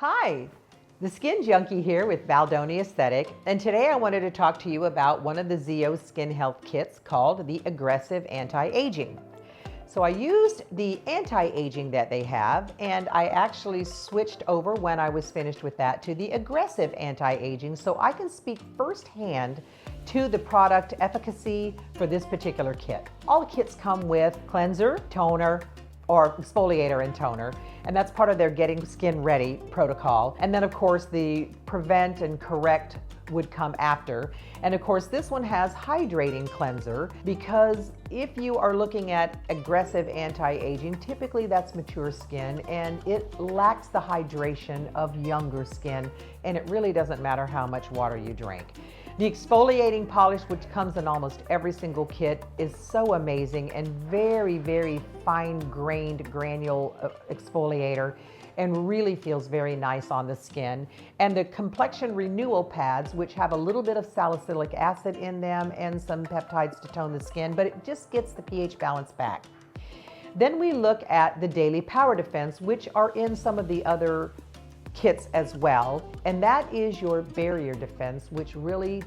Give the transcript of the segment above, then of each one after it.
Hi, the Skin Junkie here with Baldoni Aesthetic, and today I wanted to talk to you about one of the ZO Skin Health kits called the Aggressive Anti-Aging. So I used the anti-aging that they have, and I actually switched over when I was finished with that to the aggressive anti-aging, so I can speak firsthand to the product efficacy for this particular kit. All the kits come with cleanser, toner, or exfoliator and toner, and that's part of their Getting Skin Ready protocol. And then of course the Prevent and Correct would come after. And of course this one has hydrating cleanser, because if you are looking at aggressive anti-aging, typically that's mature skin and it lacks the hydration of younger skin, and it really doesn't matter how much water you drink. The exfoliating polish, which comes in almost every single kit, is so amazing and very, very fine-grained granule exfoliator, and really feels very nice on the skin. And the complexion renewal pads, which have a little bit of salicylic acid in them and some peptides to tone the skin, but it just gets the pH balance back. Then we look at the Daily Power Defense, which are in some of the other kits as well, and that is your barrier defense, which really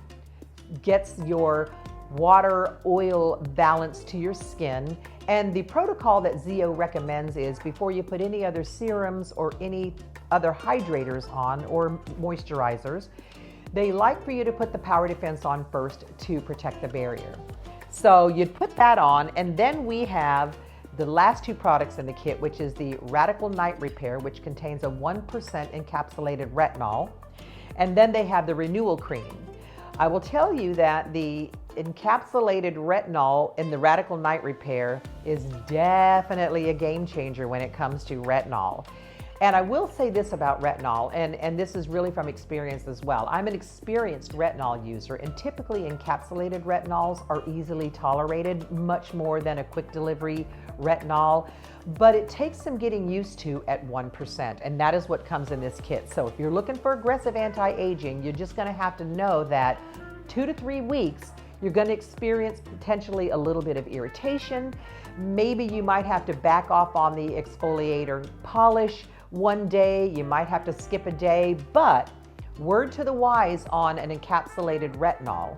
gets your water oil balance to your skin. And the protocol that ZO recommends is, before you put any other serums or any other hydrators on or moisturizers, they like for you to put the power defense on first to protect the barrier. So you'd put that on, and then we have the last two products in the kit, which is the Radical Night Repair, which contains a 1% encapsulated retinol, and then they have the Renewal Cream. I will tell you that the encapsulated retinol in the Radical Night Repair is definitely a game changer when it comes to retinol. And I will say this about retinol, and this is really from experience as well. I'm an experienced retinol user, and typically encapsulated retinols are easily tolerated, much more than a quick delivery retinol, but it takes some getting used to at 1%, and that is what comes in this kit. So if you're looking for aggressive anti-aging, you're just gonna have to know that 2 to 3 weeks, you're going to experience potentially a little bit of irritation. Maybe you might have to back off on the exfoliator polish one day. You might have to skip a day, but word to the wise on an encapsulated retinol.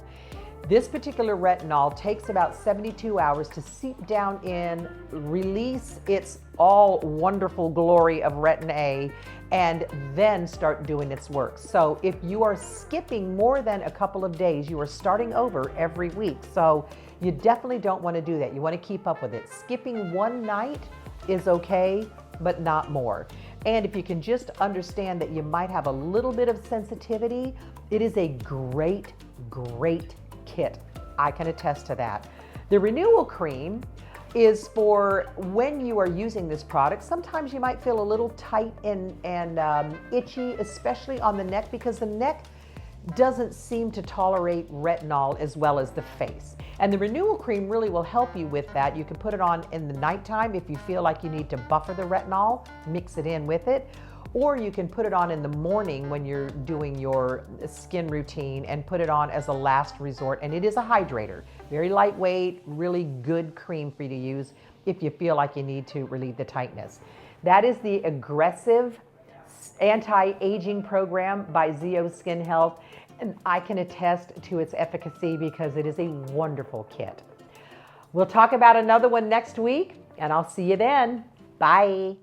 This particular retinol takes about 72 hours to seep down in, release its all wonderful glory of retin A, and then start doing its work. So if you are skipping more than a couple of days, you are starting over every week. So you definitely don't want to do that. You want to keep up with it. Skipping one night is okay, but not more. And if you can just understand that you might have a little bit of sensitivity, it is a great, great kit. I can attest to that. The Renewal Cream is for when you are using this product. Sometimes you might feel a little tight and itchy, especially on the neck, because the neck doesn't seem to tolerate retinol as well as the face. And the Renewal Cream really will help you with that. You can put it on in the nighttime if you feel like you need to buffer the retinol, mix it in with it. Or you can put it on in the morning when you're doing your skin routine and put it on as a last resort. And it is a hydrator. Very lightweight, really good cream for you to use if you feel like you need to relieve the tightness. That is the Aggressive Anti-Aging Program by ZO Skin Health. And I can attest to its efficacy because it is a wonderful kit. We'll talk about another one next week, and I'll see you then. Bye.